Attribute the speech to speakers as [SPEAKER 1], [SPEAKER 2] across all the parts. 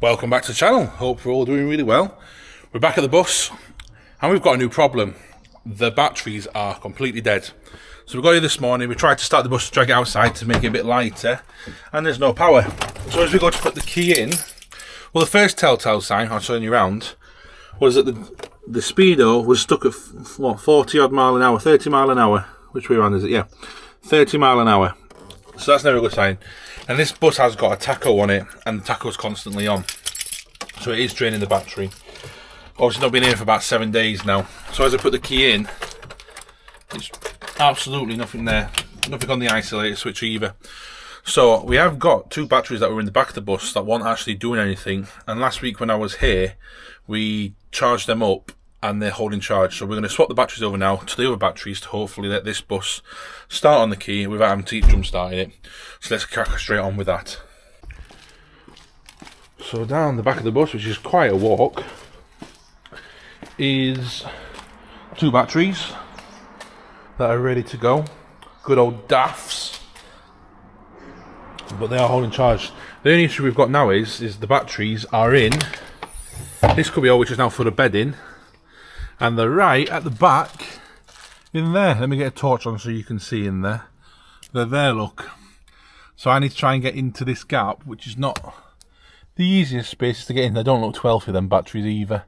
[SPEAKER 1] Welcome back to the channel. Hope we're all doing really well. We're back at the bus and we've got a new problem. The batteries are completely dead. So we got here this morning, we tried to start the bus to drag it outside to make it a bit lighter, and there's no power. So as we go to put the key in, well, the first telltale sign, I'll turn you around, was that the speedo was stuck at what, 40 odd mile an hour, 30 mile an hour. Which way around is it? Yeah, 30 mile an hour. So that's never a good sign. And this bus has got a tacho on it, and the tacho's constantly on. So it is draining the battery. Obviously not been here for about 7 days now. So as I put the key in, it's absolutely nothing there. Nothing on the isolator switch either. So we have got two batteries that were in the back of the bus that weren't actually doing anything. And last week when I was here, we charged them up and they're holding charge. So we're going to swap the batteries over now to the other batteries to hopefully let this bus start on the key without having to keep jump starting it. So let's crack straight on with that. So down the back of the bus, which is quite a walk, is two batteries that are ready to go. Good old DAFs. But they are holding charge. The only issue we've got now is the batteries are in this cubbyhole, which is now for the bedding. And they're right at the back in there. Let me get a torch on so you can see in there. They're there, look. So I need to try and get into this gap, which is not the easiest space to get in. They don't look 12 for them batteries either.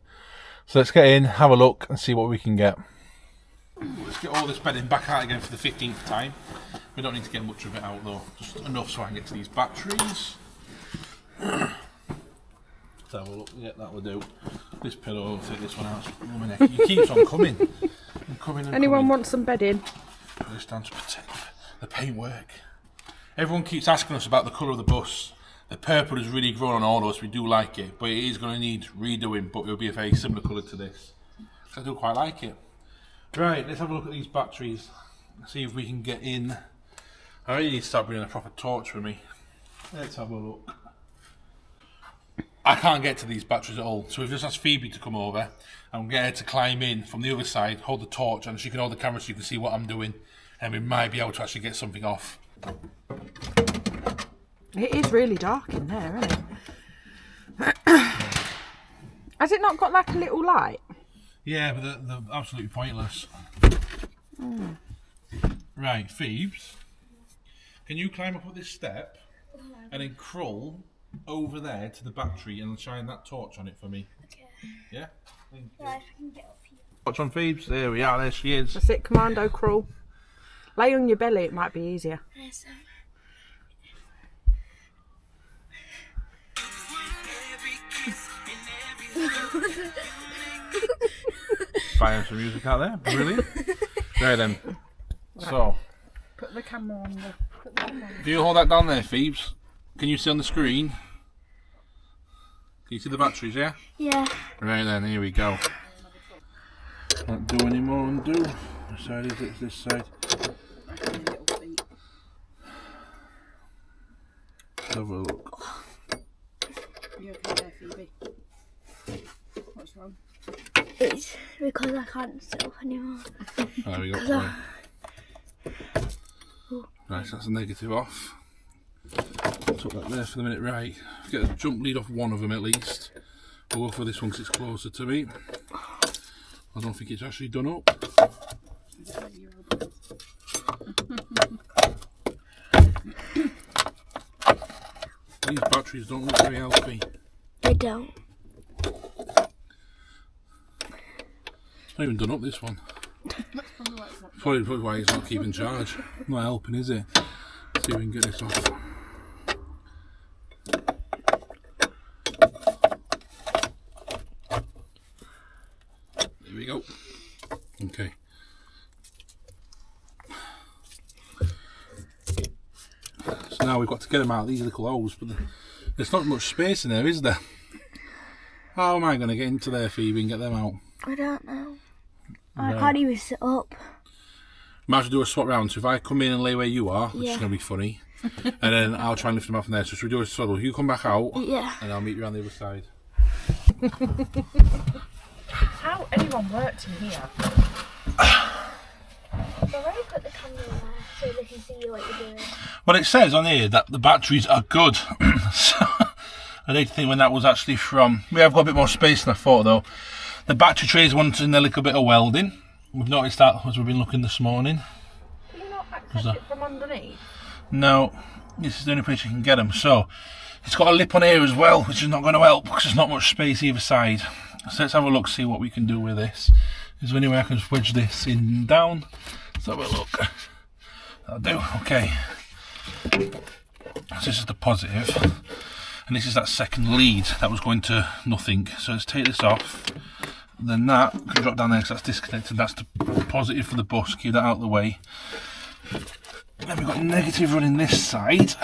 [SPEAKER 1] So let's get in, have a look and see what we can get. Let's get all this bedding back out again for the 15th time. We don't need to get much of it out though. Just enough so I can get to these batteries. Have a look. Yeah, that will do. This pillow, I'll take this one out. Oh, my neck. It keeps on coming.
[SPEAKER 2] Anyone want some bedding?
[SPEAKER 1] This stands to protect the paintwork. Everyone keeps asking us about the colour of the bus. The purple has really grown on all of us. We do like it, but it is going to need redoing. But it'll be a very similar colour to this. I do quite like it. Right, let's have a look at these batteries. See if we can get in. I really need to start bringing a proper torch with me. Let's have a look. I can't get to these batteries at all, so we've just asked Phoebe to come over and get her to climb in from the other side, hold the torch, and she can hold the camera so you can see what I'm doing, and we might be able to actually get something off.
[SPEAKER 2] It is really dark in there, isn't it? Has it not got like a little light?
[SPEAKER 1] Yeah, but they're absolutely pointless. Right, Phoebes, can you climb up this step and then crawl over there to the battery and shine that torch on it for me?
[SPEAKER 3] Okay.
[SPEAKER 1] Yeah? Thank you.
[SPEAKER 3] Right, I can get up here.
[SPEAKER 1] Torch on Phoebes. There we are, there she is.
[SPEAKER 2] That's it, commando crawl. Lay on your belly, it might be easier.
[SPEAKER 3] Yes,
[SPEAKER 1] Firing some music out there, brilliant. Right then, so
[SPEAKER 2] Put the camera on
[SPEAKER 1] do you hold that down there, Phoebes? Can you see on the screen? Can you see the batteries, yeah?
[SPEAKER 3] Yeah.
[SPEAKER 1] Right then, here we go. Not do any more undo. Which side is it? This side. Let's have a look.
[SPEAKER 2] You okay there, Phoebe? What's wrong?
[SPEAKER 3] It's because I can't sit up anymore.
[SPEAKER 1] There we go. Right, so that's a negative off. Took that there for the minute. Right, get a jump lead off one of them at least. We'll go for this one because it's closer to me. I don't think it's actually done up. These batteries don't look very healthy.
[SPEAKER 3] They don't.
[SPEAKER 1] It's not even done up, this one. Probably why it's not keeping charge. Not helping, is it? Let's see if we can get this off. There we go. Okay. So now we've got to get them out of these little holes, but there's not much space in there, is there? How am I going to get into there, Phoebe, and get them out?
[SPEAKER 3] I don't know.
[SPEAKER 1] Right.
[SPEAKER 3] I can't even sit up.
[SPEAKER 1] Might have to do a swap round, so if I come in and lay where you are, which is going to be funny, and then I'll try and lift them off from there. So should we do a swaddle? You come back out, and I'll meet you on the other side.
[SPEAKER 2] How anyone worked in here?
[SPEAKER 3] I've already put the camera there so they can see what you're doing.
[SPEAKER 1] Well, it says on here that the batteries are good. So I need to think when that was actually from. We have got a bit more space than I thought though. The battery trays wanting a little bit of welding. We've noticed that as we've been looking this morning.
[SPEAKER 2] Can you not access it from underneath?
[SPEAKER 1] No, this is the only place you can get them. So it's got a lip on here as well, which is not going to help because there's not much space either side. So let's have a look, see what we can do with this. Is there any way I can wedge this in and down? Let's have a look. That'll do. Okay. So this is the positive, and this is that second lead that was going to nothing. So let's take this off. Then that can drop down there because that's disconnected. That's the positive for the bus. Keep that out of the way. Then we've got negative running this side.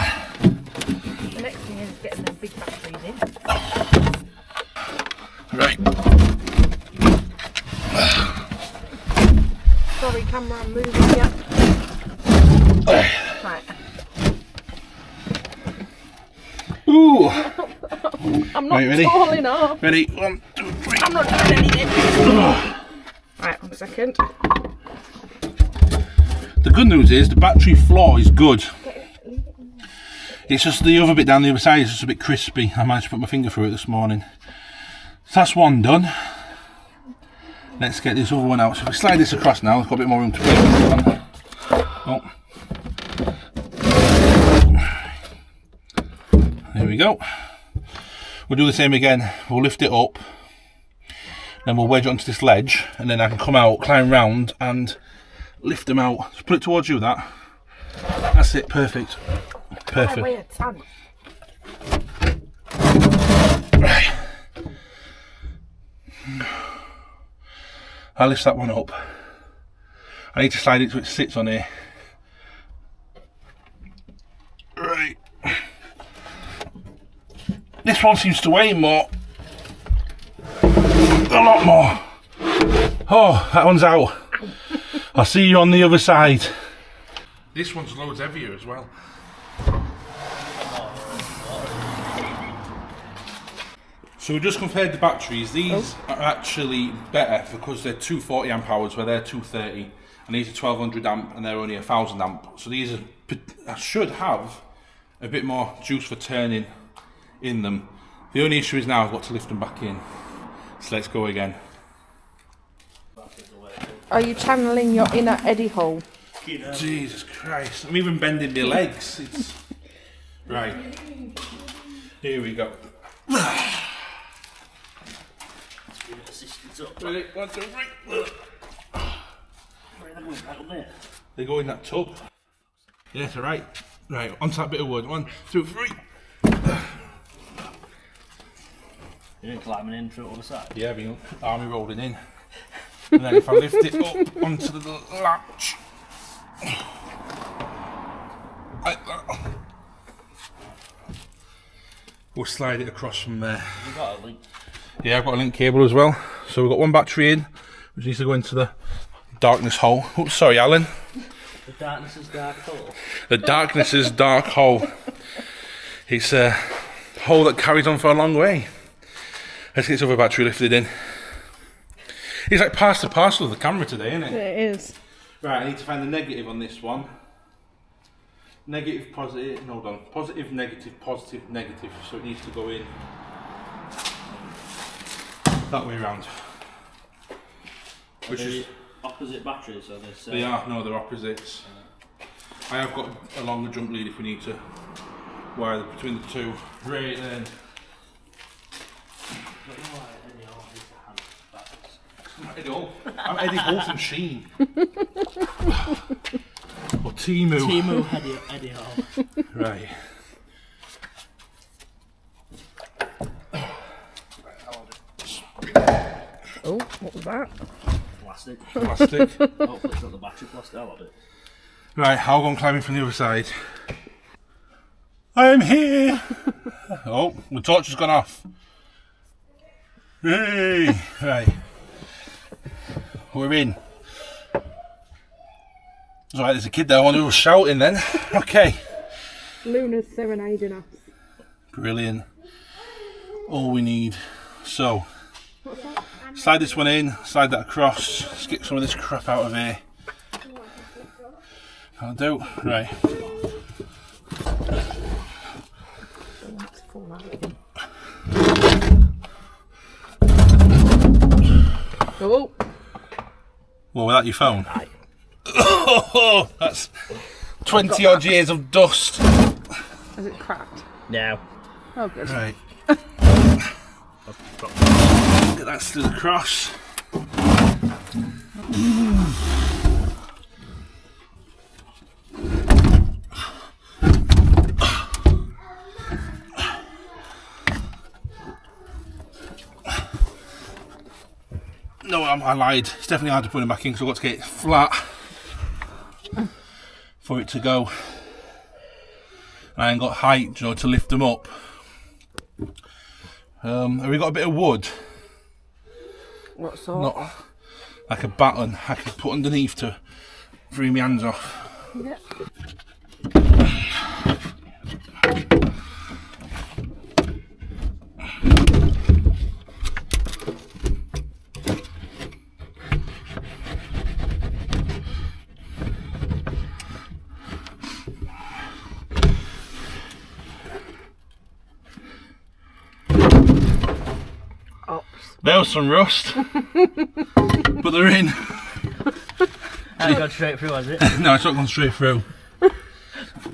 [SPEAKER 2] The next thing is getting them big batteries in.
[SPEAKER 1] Right.
[SPEAKER 2] Sorry, camera, I'm moving. Yeah. Right.
[SPEAKER 1] Ooh.
[SPEAKER 2] I'm not
[SPEAKER 1] Right, ready?
[SPEAKER 2] tall enough.
[SPEAKER 1] Ready? 1, 2, 3.
[SPEAKER 2] I'm not doing anything. Right, 1 second.
[SPEAKER 1] The good news is the battery floor is good. It's just the other bit down the other side is just a bit crispy. I managed to put my finger through it this morning. So that's one done. Let's get this other one out. So if we slide this across now, we've got a bit more room to play with. Oh. There we go. We'll do the same again. We'll lift it up, then we'll wedge it onto this ledge, and then I can come out, climb round, and lift them out. Just put it towards you, that. That's it, perfect. Perfect.
[SPEAKER 2] I weigh a ton.
[SPEAKER 1] Right. I'll lift that one up. I need to slide it so it sits on here. Right. This one seems to weigh more. A lot more. Oh, that one's out. I'll see you on the other side. This one's loads heavier as well. So we just compared the batteries. These are actually better because they're 240 amp hours where they're 230, and these are 1200 amp and they're only 1000 amp. So these should have a bit more juice for turning in them. The only issue is now I've got to lift them back in. So let's go again.
[SPEAKER 2] Are you channeling your inner Eddie hole?
[SPEAKER 1] Jesus Christ, I'm even bending my legs. It's... Right, here we go. Ready? 1, 2, 3. They go in that tub. Yes, alright. Right, onto that bit of wood. 1, 2, 3.
[SPEAKER 4] You're climbing in through the other side?
[SPEAKER 1] Yeah, being army rolling in. And then if I lift it up onto the latch, like that, we'll slide it across from there.
[SPEAKER 4] You've got a link.
[SPEAKER 1] Yeah, I've got a link cable as well. So we've got one battery in, which needs to go into the darkness hole. Oh, sorry, Alan.
[SPEAKER 4] The darkness is dark hole.
[SPEAKER 1] The darkness is dark hole. It's a hole that carries on for a long way. Let's get this other battery lifted in. It's like past the parcel of the camera today, isn't it?
[SPEAKER 2] It is.
[SPEAKER 1] Right, I need to find the negative on this one. Negative, positive, no, hold on. Positive, negative, positive, negative. So it needs to go in that way around. Which is
[SPEAKER 4] opposite batteries, so there's.
[SPEAKER 1] They are, no, they're opposites. I have got a longer jump lead if we need to wire between the two. Right then. I'm Eddie Hall from Sheen. Or Timu.
[SPEAKER 4] Timu Eddie Hall.
[SPEAKER 1] Right.
[SPEAKER 2] Oh, what was that?
[SPEAKER 4] Plastic.
[SPEAKER 1] Plastic.
[SPEAKER 4] Hopefully it's not the battery plastic. I'll have it.
[SPEAKER 1] Right, I'll go and climbing from the other side. I am here! Oh, the torch has gone off. Hey! Right. We're in. It's alright, there's a kid there who was shouting then. Okay.
[SPEAKER 2] Luna's serenading us.
[SPEAKER 1] Brilliant. All we need. So, slide this one in, slide that across, let's get some of this crap out of here. I'll do. Right.
[SPEAKER 2] Oh,
[SPEAKER 1] Well, without your phone. Oh, that's 20 odd years of dust.
[SPEAKER 2] has it cracked?
[SPEAKER 4] No.
[SPEAKER 2] Oh, good.
[SPEAKER 1] Right. Get that still across. No, I lied. It's definitely hard to put them back in because I've got to get it flat for it to go. And I ain't got height, you know, to lift them up. Have we got a bit of wood?
[SPEAKER 2] What sort?
[SPEAKER 1] Not like a baton I can put underneath to free my hands off.
[SPEAKER 2] Yeah.
[SPEAKER 1] There's some rust, but they're in.
[SPEAKER 4] Has it gone straight through, has it?
[SPEAKER 1] No, it's not gone straight through.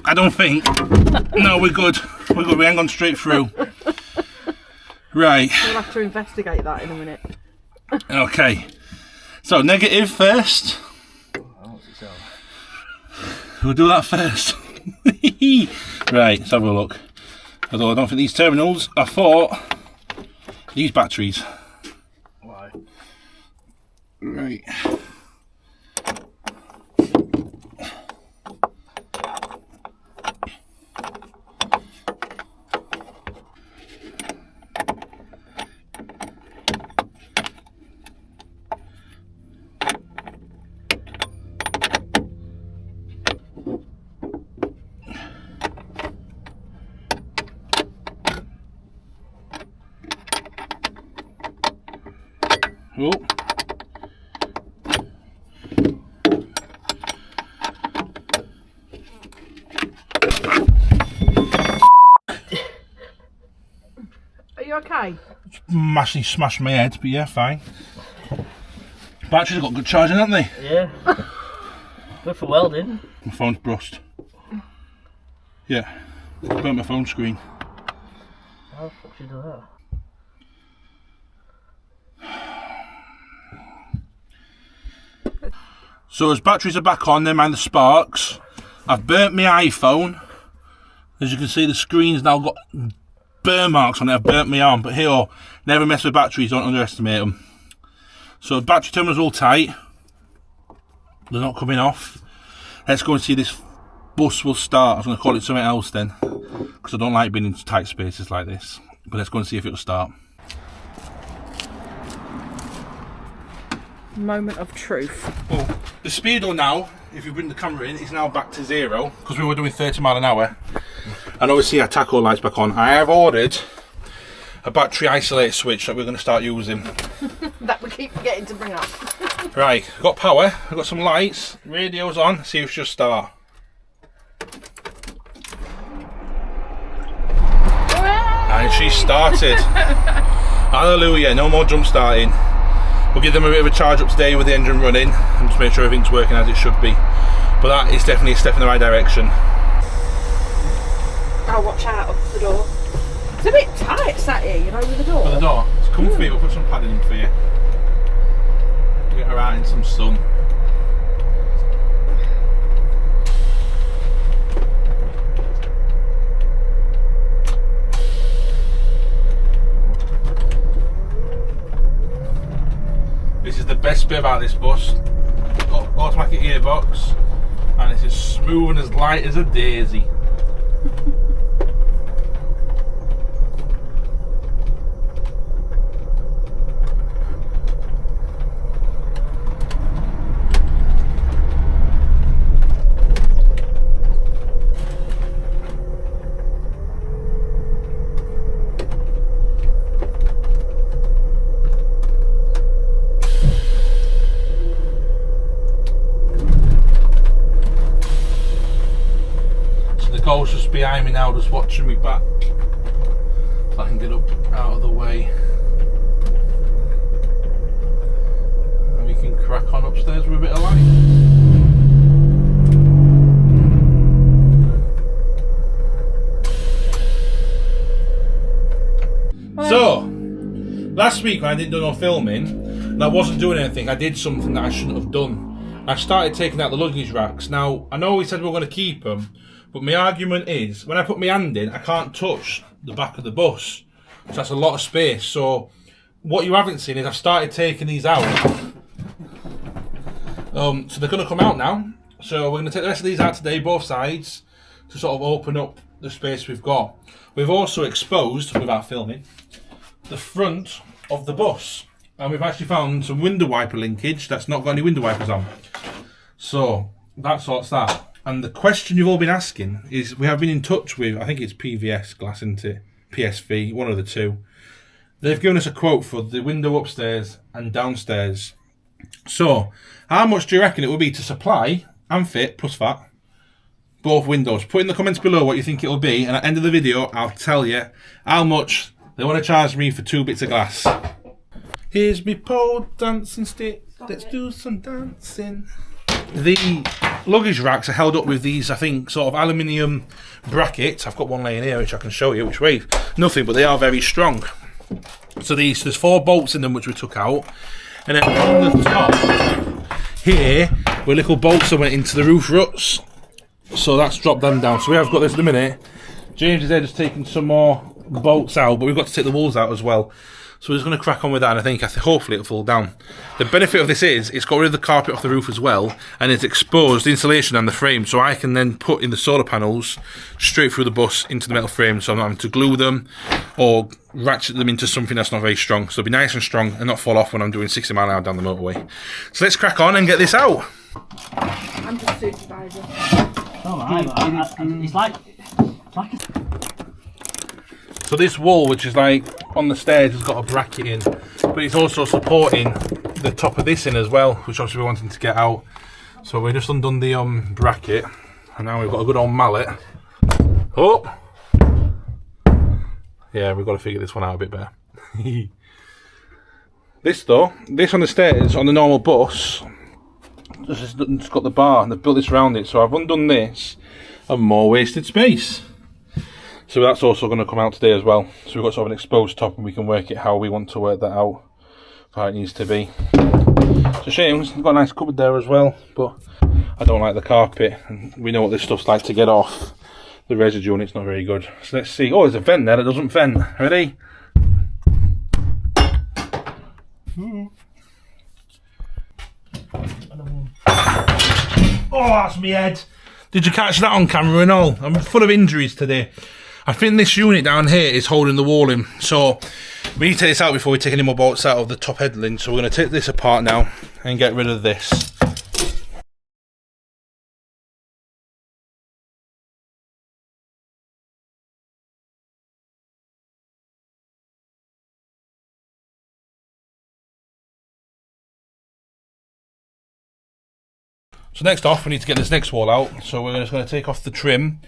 [SPEAKER 1] I don't think. No, we're good. We're good. We ain't gone straight through. Right.
[SPEAKER 2] We'll have to investigate that in a minute.
[SPEAKER 1] Okay. So negative first. We'll do that first. Right. Let's have a look. Although I don't think these terminals are for these batteries.
[SPEAKER 4] Why?
[SPEAKER 1] Right. Oh.
[SPEAKER 2] Are you okay?
[SPEAKER 1] Massively smashed my head, but yeah, fine. Batteries have got good charging, haven't they?
[SPEAKER 4] Yeah. Good for welding.
[SPEAKER 1] My phone's brushed. Yeah, burnt my phone screen.
[SPEAKER 4] How the fuck did you do that?
[SPEAKER 1] So as batteries are back on, never mind the sparks. I've burnt my iPhone. As you can see, the screen's now got burn marks on it. I've burnt my arm, but here, never mess with batteries, don't underestimate them. So battery terminals all tight. They're not coming off. Let's go and see this bus will start. I was going to call it something else then, because I don't like being in tight spaces like this. But let's go and see if it'll start.
[SPEAKER 2] Moment of truth.
[SPEAKER 1] Well, the speedo now, if you bring the camera in, is now back to 0 because we were doing 30 mile an hour. And obviously our tacho light's back on. I have ordered a battery isolate switch that we're going to start using.
[SPEAKER 2] That we keep forgetting to bring up.
[SPEAKER 1] Right, I've got power, I've got some lights, radio's on, see if she'll start. And she started. Hallelujah, no more jump starting. We'll give them a bit of a charge up today with the engine running and just make sure everything's working as it should be. But that is definitely a step in the right direction.
[SPEAKER 2] I'll watch out of the door. It's a bit tight sat here, you know, with the door.
[SPEAKER 1] For the door, it's comfy, we'll put some padding in for you. Get her out in some sun. This is the best bit about this bus. Got automatic gearbox and it's as smooth and as light as a daisy. Goal's just behind me now, just watching me back so I can get up out of the way. crack on upstairs with a bit of light. So, last week when I didn't do no filming, and I wasn't doing anything, I did something that I shouldn't have done. I started taking out the luggage racks. Now, I know we said we were going to keep them, but my argument is, when I put my hand in, I can't touch the back of the bus. So that's a lot of space. So, what you haven't seen is I've started taking these out. So they're going to come out now. So we're going to take the rest of these out today, both sides, to sort of open up the space we've got. We've also exposed, without filming, the front of the bus. And we've actually found some window wiper linkage that's not got any window wipers on. So that sorts that. And the question you've all been asking is, we have been in touch with, I think it's PVS Glass, isn't it? PSV, one of the two. They've given us a quote for the window upstairs and downstairs. So, how much do you reckon it will be to supply and fit, plus VAT, both windows? Put in the comments below what you think it will be, and at the end of the video, I'll tell you how much they want to charge me for 2 bits of glass. Here's me pole dancing stick, let's do some dancing. The luggage racks are held up with these, I think, sort of aluminium brackets. I've got one laying here which I can show you, which weighs nothing, but they are very strong. So there's 4 bolts in them which we took out, and then on the top here were little bolts that went into the roof ruts. So that's dropped them down. So we have got this in a minute. James is there just taking some more bolts out, but we've got to take the walls out as well. So we're just going to crack on with that, and I think hopefully it'll fall down. The benefit of this is it's got rid of the carpet off the roof as well, and it's exposed the insulation and the frame, so I can then put in the solar panels straight through the bus into the metal frame, so I'm not having to glue them or ratchet them into something that's not very strong. So it'll be nice and strong and not fall off when I'm doing 60 mile an hour down the motorway. So let's crack on and get this out.
[SPEAKER 2] I'm just supervisor.
[SPEAKER 4] It's like a...
[SPEAKER 1] So this wall, which is like on the stairs, has got a bracket in, but it's also supporting the top of this in as well, which obviously we're wanting to get out. So we just undone the bracket, and now we've got a good old mallet. Oh! Yeah, we've got to figure this one out a bit better. This though, this on the stairs, on the normal bus, it's got the bar, and they've built this around it, so I've undone this, and more wasted space. So that's also going to come out today as well. So we've got sort of an exposed top, and we can work it how we want to work that out, how it needs to be. It's a shame, we've got a nice cupboard there as well, but I don't like the carpet, and we know what this stuff's like to get off. The residue and it's not very good. So let's see. Oh, there's a vent there that doesn't vent. Ready? Oh, that's me head. Did you catch that on camera and all? I'm full of injuries today. I think this unit down here is holding the wall in, so we need to take this out before we take any more bolts out of the top headland. So we're going to take this apart now and get rid of this. So next off, we need to get this next wall out. So we're just going to take off the trim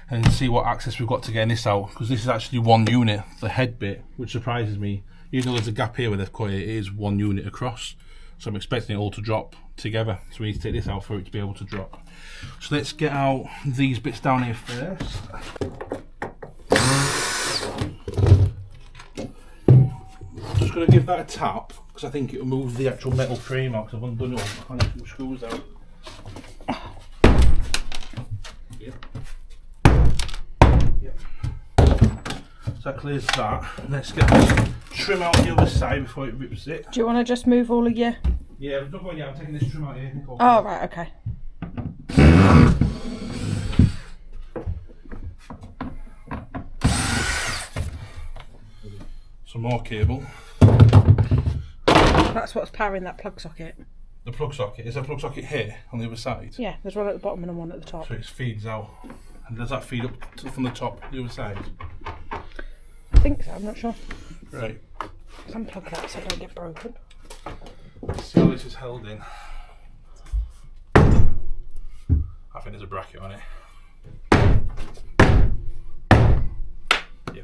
[SPEAKER 1] and see what access we've got to getting this out, because this is actually one unit, the head bit, which surprises me. Even though there's a gap here where they've cut it, it is one unit across. So I'm expecting it all to drop together. So we need to take this out for it to be able to drop. So let's get out these bits down here first. Just going to give that a tap, because I think it will move the actual metal frame out, because I've undone it all. I need some screws out. So that clears that. Let's get the trim out the other side before it rips it.
[SPEAKER 2] Do you want to just move all of your...
[SPEAKER 1] Yeah, don't go yet. I'm taking this trim out here.
[SPEAKER 2] Oh, right, okay.
[SPEAKER 1] Some more cable.
[SPEAKER 2] That's what's powering that plug socket.
[SPEAKER 1] The plug socket. Is there a plug socket here on the other side?
[SPEAKER 2] Yeah, there's one at the bottom and one at the top.
[SPEAKER 1] So it feeds out. And does that feed up from the top, the other side?
[SPEAKER 2] I think so, I'm not sure.
[SPEAKER 1] Right.
[SPEAKER 2] Unplug that so it don't get broken.
[SPEAKER 1] Let's see how this is held in. I think there's a bracket on it. Yeah.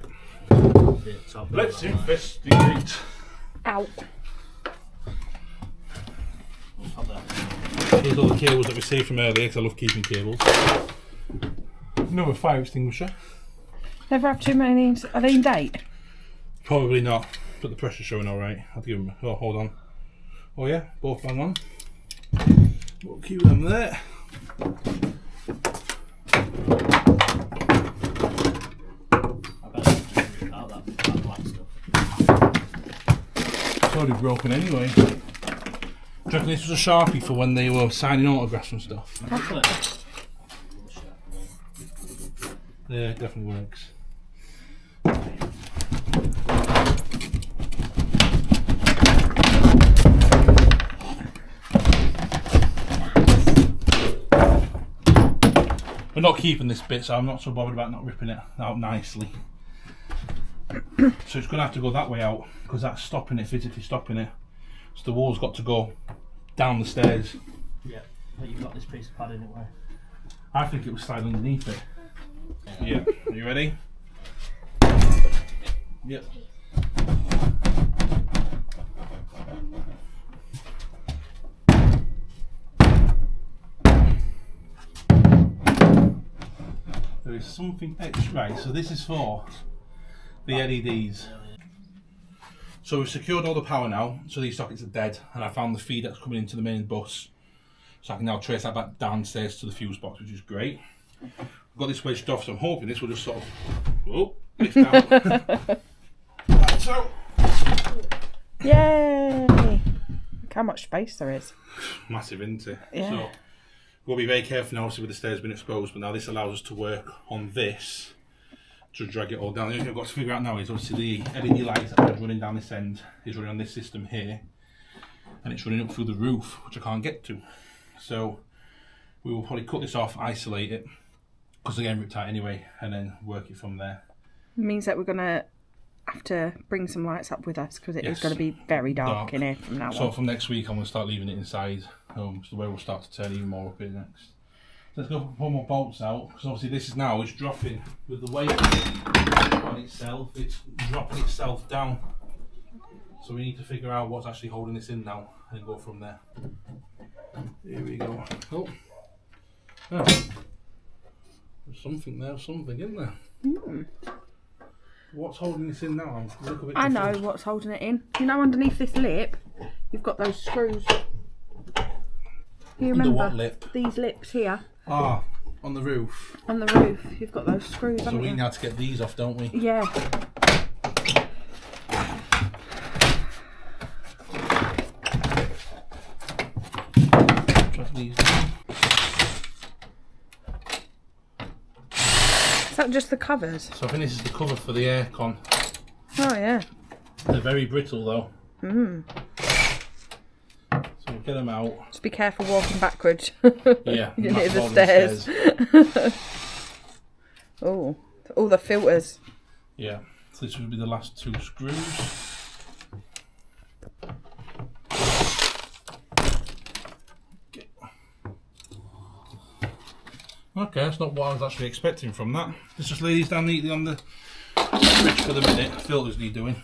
[SPEAKER 1] Let's investigate.
[SPEAKER 2] Ow.
[SPEAKER 1] Here's all the cables that we saved from earlier, because I love keeping cables. Another fire extinguisher.
[SPEAKER 2] Never have too many. Are they in date?
[SPEAKER 1] Probably not, but the pressure's showing alright. I'll give them. Oh, hold on. Oh yeah, both bang on. We'll keep them there. It's already broken anyway. Do you reckon this was a Sharpie for when they were signing autographs and stuff? Yeah, it definitely works. We're not keeping this bit, so I'm not so bothered about not ripping it out nicely. So it's going to have to go that way out, because that's stopping it, physically stopping it. So the wall's got to go down the stairs.
[SPEAKER 4] Yeah, but you've got this piece of padding anyway.
[SPEAKER 1] I think it was slide underneath it. Yeah. Are you ready? Yep. There is something extra. Right, so this is for the LEDs. So we've secured all the power now, so these sockets are dead, and I found the feed that's coming into the main bus. So I can now trace that back downstairs to the fuse box, which is great. I've got this wedged off, so I'm hoping this will just sort of lift out. Right, so.
[SPEAKER 2] Yay! Look how much space there is.
[SPEAKER 1] Massive, isn't it?
[SPEAKER 2] Yeah.
[SPEAKER 1] So we'll be very careful now, obviously, with the stairs being exposed, but now this allows us to work on this to drag it all down. The only thing I've got to figure out now is obviously the LED lights that are running down this end is running on this system here, and it's running up through the roof, which I can't get to. So we will probably cut this off, isolate it, because they're getting ripped out anyway, and then work it from there.
[SPEAKER 2] It means that we're going to have to bring some lights up with us, because it is going to be very dark in here from now on.
[SPEAKER 1] So from next week I'm going to start leaving it inside, so the way we'll start to turn even more up here next. So let's go pull more bolts out, because obviously this is now, it's dropping with the weight on itself, it's dropping itself down. So we need to figure out what's actually holding this in now, and then go from there. Here we go. Oh. There's something there, isn't there? What's holding this in now? I'm a little bit
[SPEAKER 2] I know
[SPEAKER 1] confused.
[SPEAKER 2] what's holding it in. You know, underneath this lip, you've got those screws. You remember
[SPEAKER 1] Under what lip?
[SPEAKER 2] these lips here
[SPEAKER 1] Ah, on the roof.
[SPEAKER 2] on the roof? You've got those screws.
[SPEAKER 1] So
[SPEAKER 2] haven't
[SPEAKER 1] we
[SPEAKER 2] you?
[SPEAKER 1] need to get these off, don't we?
[SPEAKER 2] Yeah.
[SPEAKER 1] Drag these down.
[SPEAKER 2] Is that just the covers?
[SPEAKER 1] So I think this is the cover for the aircon.
[SPEAKER 2] Oh yeah.
[SPEAKER 1] They're very brittle though. So we'll get them out.
[SPEAKER 2] Just be careful walking backwards.
[SPEAKER 1] Yeah,
[SPEAKER 2] You're near
[SPEAKER 1] massive
[SPEAKER 2] the
[SPEAKER 1] holding
[SPEAKER 2] stairs. Oh, all the filters.
[SPEAKER 1] Yeah, so this will be the last two screws. Okay, that's not what I was actually expecting from that. Let's just lay these down neatly on the fridge for the minute. Filters need doing.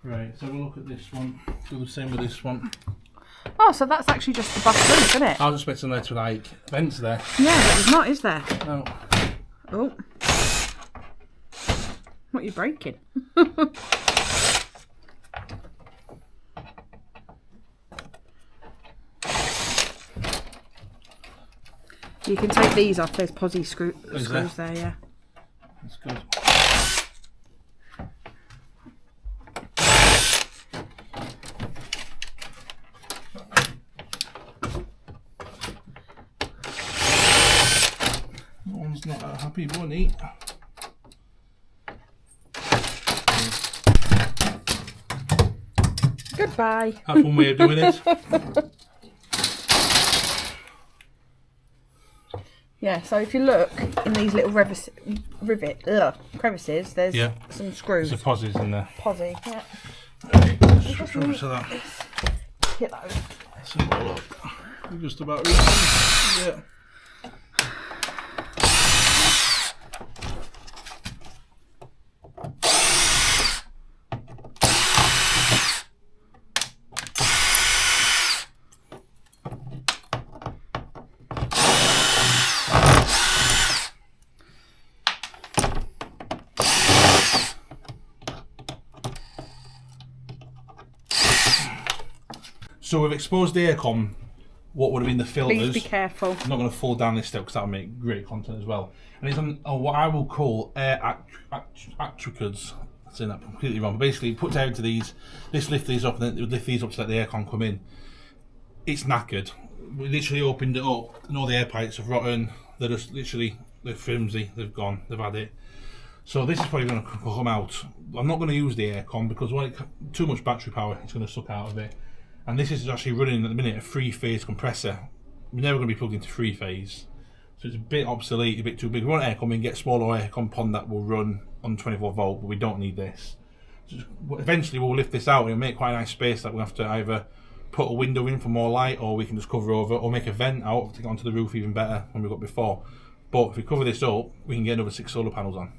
[SPEAKER 1] Right, so we'll look at this one. Do the same with this one.
[SPEAKER 2] Oh, so that's actually just the bus roof, isn't it?
[SPEAKER 1] I was expecting there to be like vents there.
[SPEAKER 2] Yeah, but there's not, is there?
[SPEAKER 1] No.
[SPEAKER 2] Oh. What are you breaking? You can take these off. There's posi screws there, yeah.
[SPEAKER 1] That's good. That one's not a happy bunny.
[SPEAKER 2] Goodbye.
[SPEAKER 1] That's one way of doing it.
[SPEAKER 2] Yeah, so if you look in these little crevices, there's
[SPEAKER 1] Yeah.
[SPEAKER 2] some screws.
[SPEAKER 1] There's a positives in there.
[SPEAKER 2] Posi, yeah.
[SPEAKER 1] Right, let's switch over to that.
[SPEAKER 2] Hit those.
[SPEAKER 1] Let's have a look. We're just about ready. Yeah. So we've exposed the aircon, what would have been the filters.
[SPEAKER 2] Please be careful.
[SPEAKER 1] I'm not going to fall down this step because that'll make great content as well. And it's on what I will call air actuators. I'm saying that completely wrong. But basically, it puts air into these. This lifts these up, and then it would lift these up to let the aircon come in. It's knackered. We literally opened it up, and all the air pipes have rotten. They're just literally, they're flimsy. They've gone. They've had it. So this is probably going to come out. I'm not going to use the aircon because when too much battery power, it's going to suck out of it. And this is actually running at the minute a 3-phase compressor. We're never going to be plugged into 3-phase. So it's a bit obsolete, a bit too big. We want aircon, we can get a smaller aircon pond that will run on 24 volt, but we don't need this. So eventually we'll lift this out and it'll make quite a nice space that we'll have to either put a window in for more light, or we can just cover over, or make a vent out to get onto the roof even better than we got before. But if we cover this up, we can get another 6 solar panels on.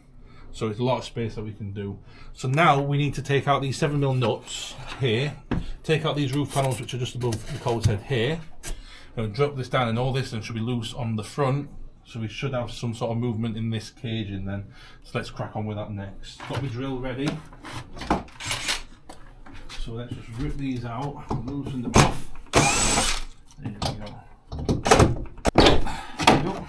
[SPEAKER 1] So it's a lot of space that we can do. So now we need to take out these 7mm nuts here, take out these roof panels which are just above Nicole's head here. I'm going to drop this down, and all this then should be loose on the front. So we should have some sort of movement in this caging then. So let's crack on with that next. Got my drill ready. So let's just rip these out, loosen them off. There we go. There we go.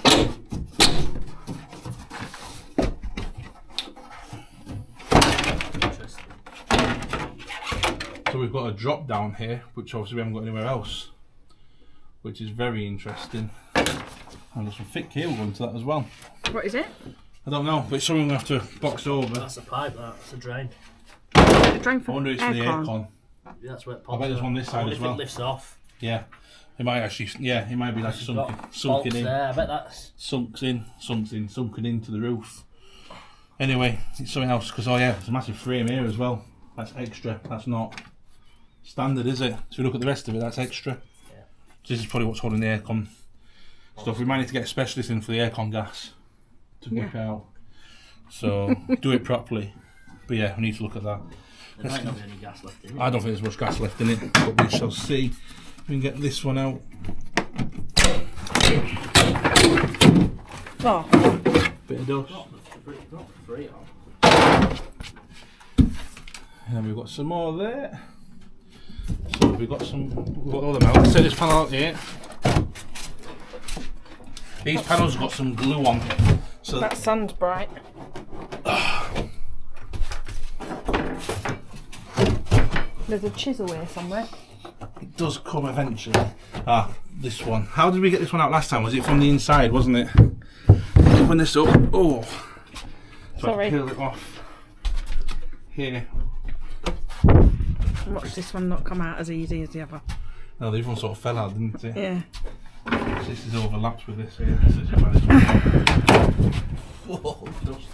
[SPEAKER 1] So we've got a drop down here, which obviously we haven't got anywhere else, which is very interesting. And there's some thick cable going to that as well.
[SPEAKER 2] What is it?
[SPEAKER 1] I don't know, but it's something we have to box over.
[SPEAKER 4] That's a pipe, that's a drain.
[SPEAKER 2] The drain for
[SPEAKER 1] I wonder if it's for the aircon.
[SPEAKER 4] Yeah, that's where it
[SPEAKER 1] I
[SPEAKER 4] pops
[SPEAKER 1] bet there's
[SPEAKER 4] out.
[SPEAKER 1] one this side
[SPEAKER 4] Only
[SPEAKER 1] as
[SPEAKER 4] if
[SPEAKER 1] well.
[SPEAKER 4] it lifts off.
[SPEAKER 1] Yeah, it might actually. Yeah, it might be like
[SPEAKER 4] It's got
[SPEAKER 1] sunken
[SPEAKER 4] bolts
[SPEAKER 1] in,
[SPEAKER 4] there. I bet that's...
[SPEAKER 1] sunken into the roof. Anyway, it's something else because there's a massive frame here as well. That's extra. That's not standard, is it? So we look at the rest of it. That's extra.
[SPEAKER 4] Yeah.
[SPEAKER 1] So this is probably what's holding the aircon stuff. We might need to get a specialist in for the aircon gas to work out. So do it properly. But yeah, we need to look at that.
[SPEAKER 4] There might not be any gas left in it.
[SPEAKER 1] I don't think there's much gas left in it, but we shall see. We can get this one out.
[SPEAKER 2] Oh,
[SPEAKER 1] Bit of dust.
[SPEAKER 4] Not free.
[SPEAKER 1] And we've got some more there. So we've got all them out. Let's take this panel out here. These panels have got some glue on. So
[SPEAKER 2] that sun's bright. There's a chisel here somewhere.
[SPEAKER 1] it does come eventually. Ah, this one. How did we get this one out last time? Was it from the inside, wasn't it? Open this up. Oh. So
[SPEAKER 2] Sorry.
[SPEAKER 1] I peel it off. Here.
[SPEAKER 2] Watch this one not come out as easy as the other.
[SPEAKER 1] No, the other one sort of fell out, didn't it?
[SPEAKER 2] Yeah.
[SPEAKER 1] So this is overlapped with this here. So just try this one. Oh, dust.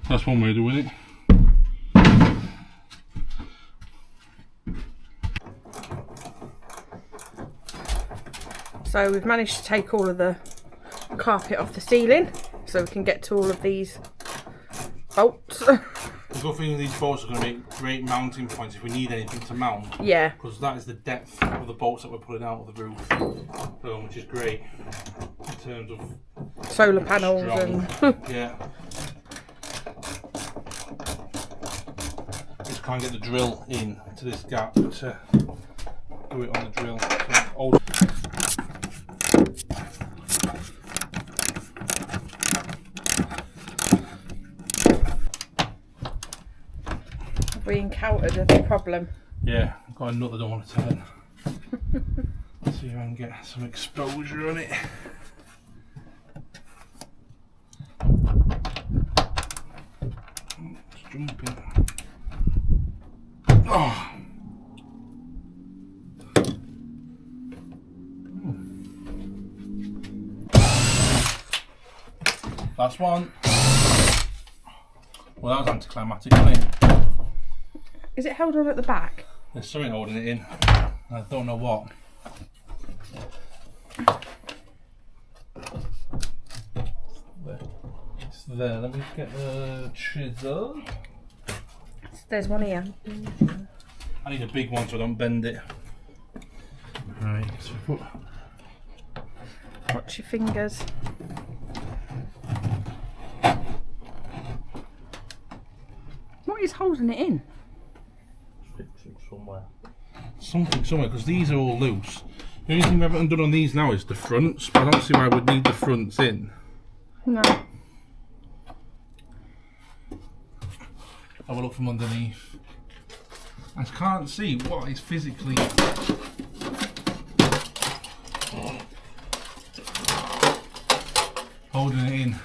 [SPEAKER 1] That's one way of doing it.
[SPEAKER 2] So we've managed to take all of the carpet off the ceiling so we can get to all of these bolts.
[SPEAKER 1] The good thing with these bolts are going to make great mounting points if we need anything to mount.
[SPEAKER 2] Yeah.
[SPEAKER 1] Because that is the depth of the bolts that we're putting out of the roof, which is great in terms of
[SPEAKER 2] Solar panels
[SPEAKER 1] strong.
[SPEAKER 2] and
[SPEAKER 1] Yeah. Just can't get the drill in to this gap to do it on the drill. So
[SPEAKER 2] we encountered a problem.
[SPEAKER 1] yeah, I've got a nut that I don't want to turn. See if I can get some exposure on it. It's jumping. Oh. Last one. Well, that was anticlimactic, wasn't it?
[SPEAKER 2] Is it held on at the back?
[SPEAKER 1] There's something holding it in. I don't know what. It's there. Let me get the chisel.
[SPEAKER 2] There's one here.
[SPEAKER 1] I need a big one so I don't bend it. Right, so put...
[SPEAKER 2] Watch your fingers. What is holding it in?
[SPEAKER 4] Somewhere.
[SPEAKER 1] Something somewhere, because these are all loose. The only thing we haven't done on these now is the fronts, but I don't see why we'd need the fronts in.
[SPEAKER 2] No.
[SPEAKER 1] Have a look from underneath. I can't see what is physically holding it in.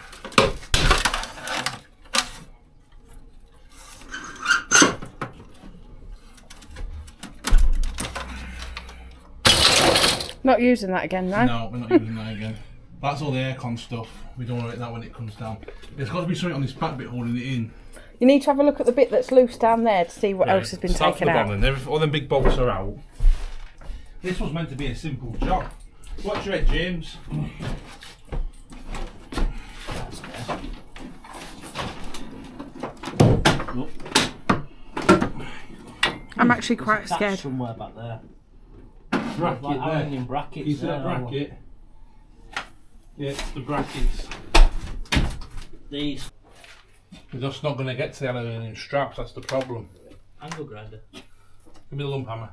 [SPEAKER 2] Not using that again, no?
[SPEAKER 1] No, we're not using that again. That's all the aircon stuff. We don't want that when it comes down. There's got to be something on this back bit holding it in.
[SPEAKER 2] You need to have a look at the bit that's loose down there to see what
[SPEAKER 1] Right,
[SPEAKER 2] else has been
[SPEAKER 1] start
[SPEAKER 2] taken
[SPEAKER 1] from the
[SPEAKER 2] out.
[SPEAKER 1] bottom then. All them big bolts are out. This was meant to be a simple job. Watch your head, James.
[SPEAKER 4] Look,
[SPEAKER 2] I'm actually quite
[SPEAKER 4] attached
[SPEAKER 2] scared.
[SPEAKER 4] somewhere back there.
[SPEAKER 1] Bracket
[SPEAKER 4] Like
[SPEAKER 1] there.
[SPEAKER 4] hanging brackets.
[SPEAKER 1] You see that
[SPEAKER 4] there.
[SPEAKER 1] bracket? Yeah, it's the brackets.
[SPEAKER 4] These
[SPEAKER 1] We're just not going to get to the aluminium straps, that's the problem.
[SPEAKER 4] angle grinder.
[SPEAKER 1] Give me the lump hammer.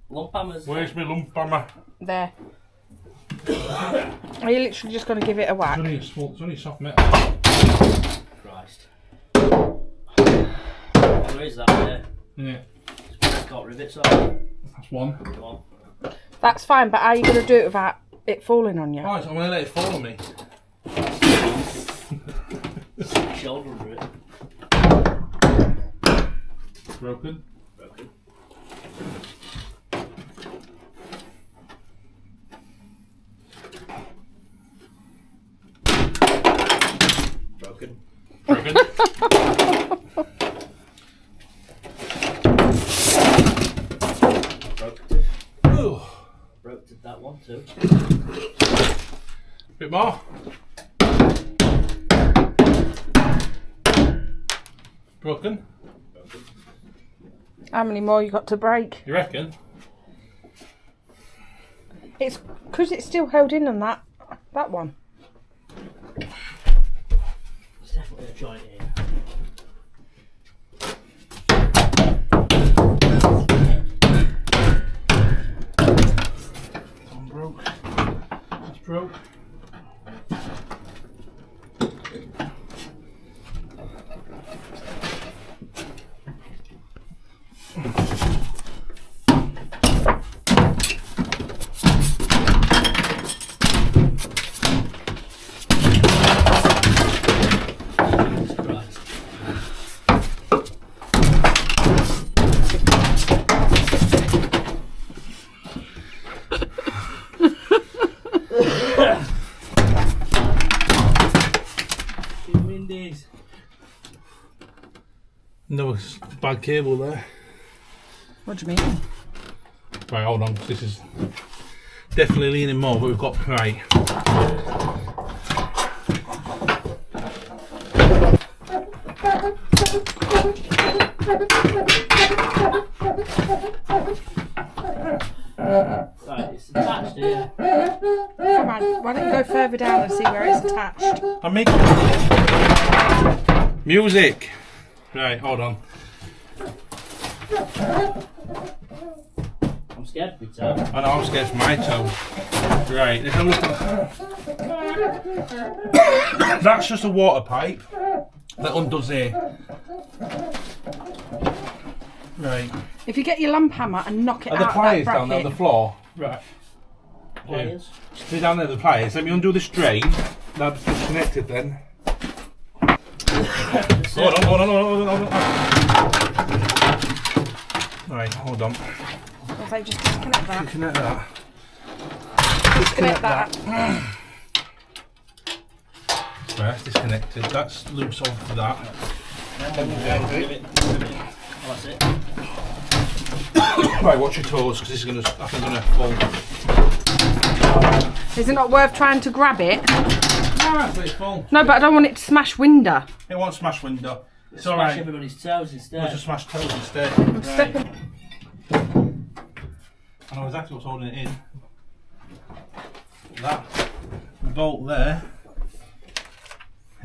[SPEAKER 4] Lump hammers.
[SPEAKER 1] Where's my lump hammer?
[SPEAKER 2] There. Are you literally just going to give it a whack?
[SPEAKER 1] It's only soft metal.
[SPEAKER 4] Christ. Where is that there?
[SPEAKER 1] Yeah,
[SPEAKER 4] It's got rivets on.
[SPEAKER 1] that's one.
[SPEAKER 4] Come on.
[SPEAKER 2] That's fine, but how are you going to do it without it falling on you?
[SPEAKER 1] Right, so I'm going to let it fall on me.
[SPEAKER 4] Shoulder under it.
[SPEAKER 1] Broken.
[SPEAKER 4] Broken. Broken.
[SPEAKER 1] Broken.
[SPEAKER 4] Broken.
[SPEAKER 1] Ooh.
[SPEAKER 4] Broke that one too.
[SPEAKER 1] Bit more. Broken.
[SPEAKER 2] How many more you got to break?
[SPEAKER 1] You reckon?
[SPEAKER 2] It's because it's still held in on that one.
[SPEAKER 4] There's definitely a joint here.
[SPEAKER 1] One broke. That's broke.
[SPEAKER 4] Christ. Windies.
[SPEAKER 1] No, bad cable there.
[SPEAKER 2] What do you mean?
[SPEAKER 1] Right, hold on. This is definitely leaning more, but we've got right.
[SPEAKER 4] Right, it's attached here.
[SPEAKER 2] Come on, why don't you go further down and see where it's attached?
[SPEAKER 1] I'm making music. Right, hold on.
[SPEAKER 4] I'm scared for my toe.
[SPEAKER 1] I know I'm scared for my toe. Right, let's have a look. That's just a water pipe that undoes here. Right.
[SPEAKER 2] If you get your lamp hammer and knock it
[SPEAKER 1] Are
[SPEAKER 2] out
[SPEAKER 1] the
[SPEAKER 2] of that
[SPEAKER 1] pliers
[SPEAKER 2] bracket,
[SPEAKER 1] down there on the floor? Right.
[SPEAKER 4] Pliers.
[SPEAKER 1] Stay down there, the pliers. Let me undo this drain. That's disconnected then. Hold on. Right, hold on.
[SPEAKER 2] I'll say just disconnect that.
[SPEAKER 1] Disconnect that.
[SPEAKER 2] Disconnect that.
[SPEAKER 1] Right, that's disconnected. That's loose off that.
[SPEAKER 4] Rivet. Oh, that's it.
[SPEAKER 1] Right, watch your toes because this is gonna. I think gonna fall.
[SPEAKER 2] Is it not worth trying to grab it?
[SPEAKER 1] Ah, let it fall.
[SPEAKER 2] No, but I don't want it to smash window.
[SPEAKER 1] It won't smash window. It's
[SPEAKER 4] Smash
[SPEAKER 1] alright.
[SPEAKER 4] everybody's toes instead.
[SPEAKER 1] We'll just smash toes instead.
[SPEAKER 2] Stepping.
[SPEAKER 1] I know exactly what's holding it in. That bolt there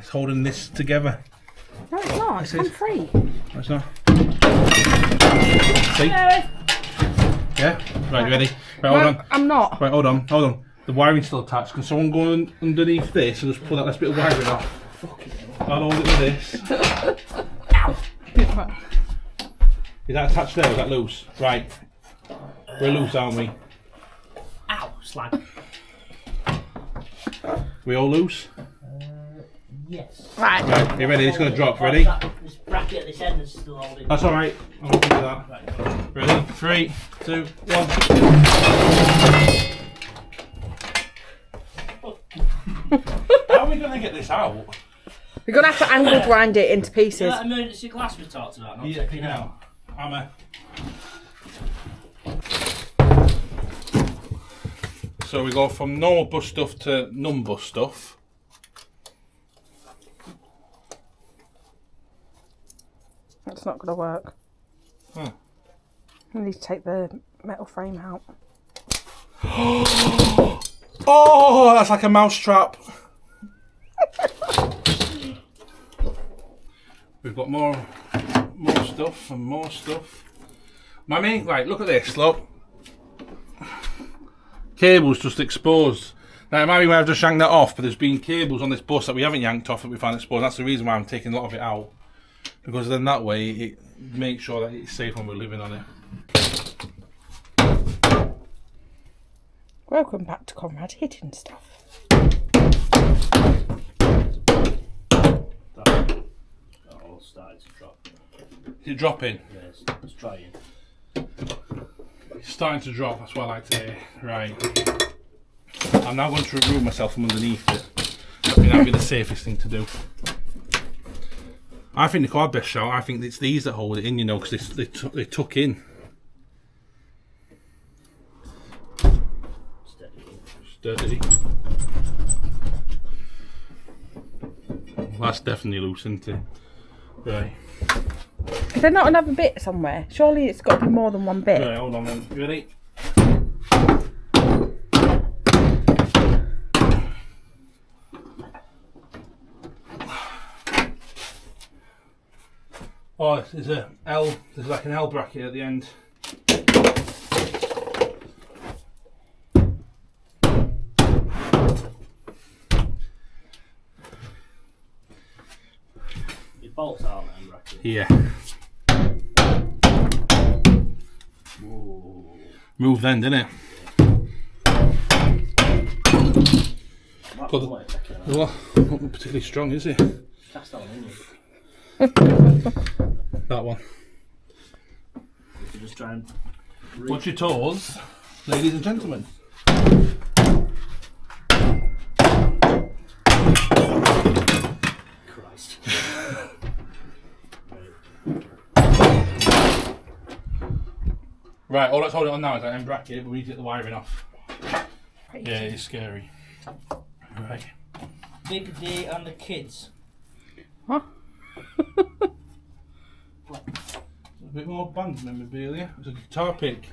[SPEAKER 1] is holding this together.
[SPEAKER 2] No, it's not. It's come free.
[SPEAKER 1] It's not. See? Yeah? Right, you ready? Right, hold on.
[SPEAKER 2] I'm not.
[SPEAKER 1] Right, hold on. The wiring's still attached. Can someone go underneath this and just pull that last bit of wiring off? I'll hold it with this. Is that attached there? Is that loose? Right. We're loose, aren't we?
[SPEAKER 4] Ow, slag.
[SPEAKER 1] We all loose?
[SPEAKER 4] Yes.
[SPEAKER 2] Right.
[SPEAKER 1] Right, you ready? It's going to drop. Ready?
[SPEAKER 4] This bracket at this end is still holding.
[SPEAKER 1] That's alright. I'm going to do that.
[SPEAKER 4] Right.
[SPEAKER 1] Ready? 3, 2, 1. How are we going to get this out?
[SPEAKER 2] We're going to have to angle grind it into
[SPEAKER 4] See
[SPEAKER 2] pieces.
[SPEAKER 4] that emergency glass we talked about? Not taking out.
[SPEAKER 1] Hammer. So we go from normal bus stuff to non-bus stuff.
[SPEAKER 2] That's not going to work.
[SPEAKER 1] Huh.
[SPEAKER 2] I need to take the metal frame out.
[SPEAKER 1] Oh, that's like a mouse trap. We've got more stuff and more stuff. Mummy, right, look at this, look. Cables just exposed. Now, it might be where I've just yanked that off, but there's been cables on this bus that we haven't yanked off that we found exposed. That's the reason why I'm taking a lot of it out. Because then that way, it makes sure that it's safe when we're living on it.
[SPEAKER 2] Welcome back to Conrad Hidden Stuff.
[SPEAKER 4] That all started to drop.
[SPEAKER 1] Is it dropping?
[SPEAKER 4] Yes, it's trying.
[SPEAKER 1] It's starting to drop, that's what I like to hear. Right. I'm now going to remove myself from underneath it. I think that'd be the safest thing to do. I think the cord best shout, I think it's these that hold it in, you know, because they tuck in. Steady. That's definitely loose, isn't it? Right.
[SPEAKER 2] Is there not another bit somewhere? Surely it's got to be more than one bit.
[SPEAKER 1] Right, hold on then. You ready? Oh, there's a L. There's like an L bracket at the end.
[SPEAKER 4] Your bolts are on them, bracket.
[SPEAKER 1] Yeah.
[SPEAKER 4] Ooh.
[SPEAKER 1] Move then, didn't it?
[SPEAKER 4] That's
[SPEAKER 1] Well,
[SPEAKER 4] the way it's taken out.
[SPEAKER 1] Well, not particularly strong, is it?
[SPEAKER 4] Cast on, isn't it?
[SPEAKER 1] That one.
[SPEAKER 4] You should just try and
[SPEAKER 1] Watch your toes, ladies and gentlemen.
[SPEAKER 4] Christ.
[SPEAKER 1] Right, all let's hold it on now is that end bracket, but we need to get the wiring off. Yeah, it's scary. Right.
[SPEAKER 4] Big D and the kids.
[SPEAKER 2] Huh?
[SPEAKER 1] A bit more band memorabilia. It's a guitar pick.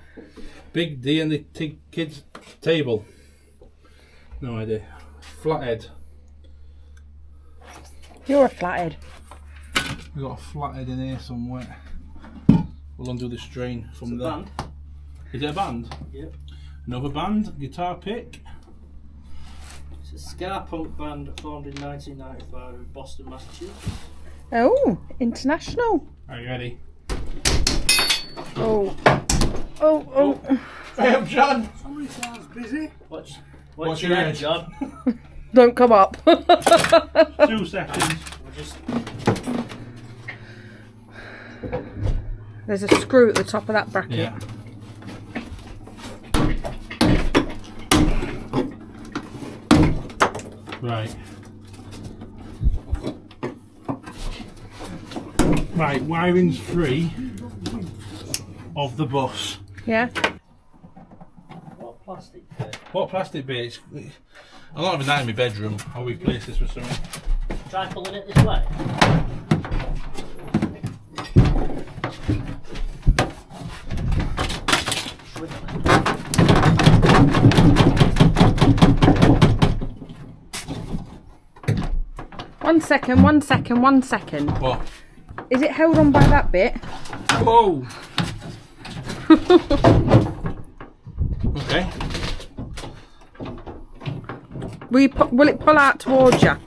[SPEAKER 1] Big D and the kids' table. No idea. Flathead.
[SPEAKER 2] You're a flathead.
[SPEAKER 1] We've got a flathead in here somewhere. We'll undo the strain from there.
[SPEAKER 4] Band.
[SPEAKER 1] Is it a band?
[SPEAKER 4] Yep.
[SPEAKER 1] Another band, guitar pick.
[SPEAKER 4] It's a ska punk band formed in 1995 in Boston, Massachusetts.
[SPEAKER 2] Oh, international.
[SPEAKER 1] Are you ready?
[SPEAKER 2] Oh. Oh.
[SPEAKER 1] Hey up, John!
[SPEAKER 5] Somebody sounds busy.
[SPEAKER 4] What's
[SPEAKER 1] What's
[SPEAKER 4] your
[SPEAKER 1] your
[SPEAKER 4] head,
[SPEAKER 1] age?
[SPEAKER 4] John?
[SPEAKER 2] Don't come up.
[SPEAKER 1] 2 seconds.
[SPEAKER 4] We're just
[SPEAKER 2] There's a screw at the top of that bracket.
[SPEAKER 1] Yeah. Right. Right, wiring's free of the bus.
[SPEAKER 2] Yeah.
[SPEAKER 4] what plastic?
[SPEAKER 1] What plastic bits? I'm not having that in my bedroom. I'll replace this with something.
[SPEAKER 4] Try pulling it this way.
[SPEAKER 2] 1 second, 1 second, 1 second.
[SPEAKER 1] What?
[SPEAKER 2] Is it held on by that bit?
[SPEAKER 1] Whoa! Okay.
[SPEAKER 2] Will it pull out towards you?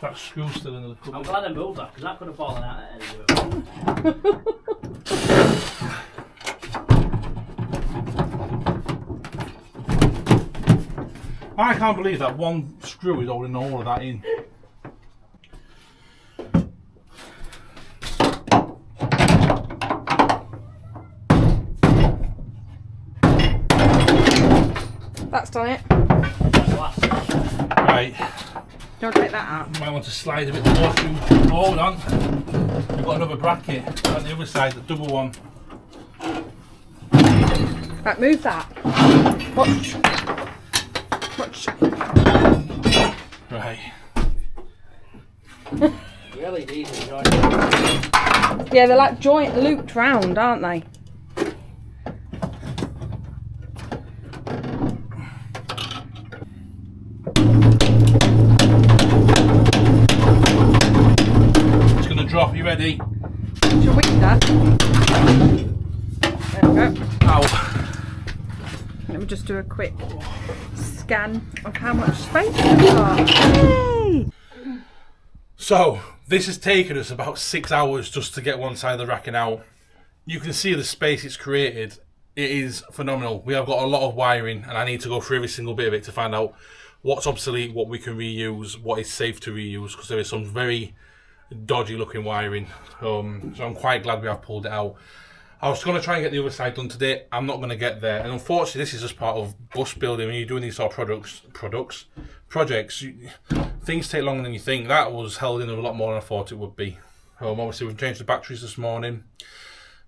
[SPEAKER 1] That screw's still in the
[SPEAKER 4] I'm
[SPEAKER 1] cupboard.
[SPEAKER 4] glad I moved that because that could have fallen out at any rate.
[SPEAKER 1] I can't believe that one screw is holding all of that in.
[SPEAKER 2] That's done it.
[SPEAKER 1] Right.
[SPEAKER 2] Don't take that out.
[SPEAKER 1] Might want to slide a bit more through. Hold on. We've got another bracket on the other side, the double one.
[SPEAKER 2] Right, move that. Watch. Watch.
[SPEAKER 1] Right.
[SPEAKER 4] Really easy joint.
[SPEAKER 2] Yeah, they're like joint looped round, aren't they?
[SPEAKER 1] It's going to drop. You ready?
[SPEAKER 2] Should we do that? There we go.
[SPEAKER 1] Ow.
[SPEAKER 2] Let me just do a quick scan of how much space we've got. Yay!
[SPEAKER 1] So, this has taken us about 6 hours just to get one side of the racking out. You can see the space it's created. It is phenomenal. We have got a lot of wiring and I need to go through every single bit of it to find out what's obsolete, what we can reuse, what is safe to reuse, because there is some very dodgy looking wiring. So I'm quite glad we have pulled it out. I was going to try and get the other side done today. I'm not going to get there. And unfortunately, this is just part of bus building. When you're doing these sort of projects, things take longer than you think. That was held in a lot more than I thought it would be. Obviously, we've changed the batteries this morning.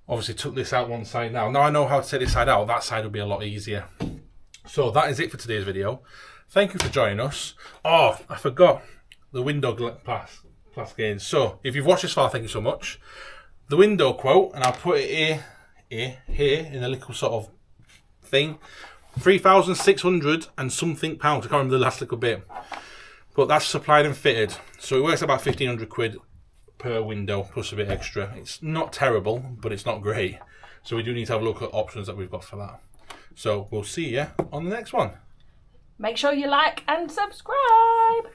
[SPEAKER 1] Obviously, took this out one side now. Now I know how to take this side out. That side will be a lot easier. So that is it for today's video. Thank you for joining us. Oh, I forgot the window glass gains. So if you've watched this far, thank you so much. The window quote, and I'll put it here in a little sort of thing. 3,600 and something pounds. I can't remember the last little bit, but that's supplied and fitted. So it works about 1,500 quid per window plus a bit extra. It's not terrible, but it's not great. So we do need to have a look at options that we've got for that. So we'll see you on the next one.
[SPEAKER 2] Make sure you like and subscribe.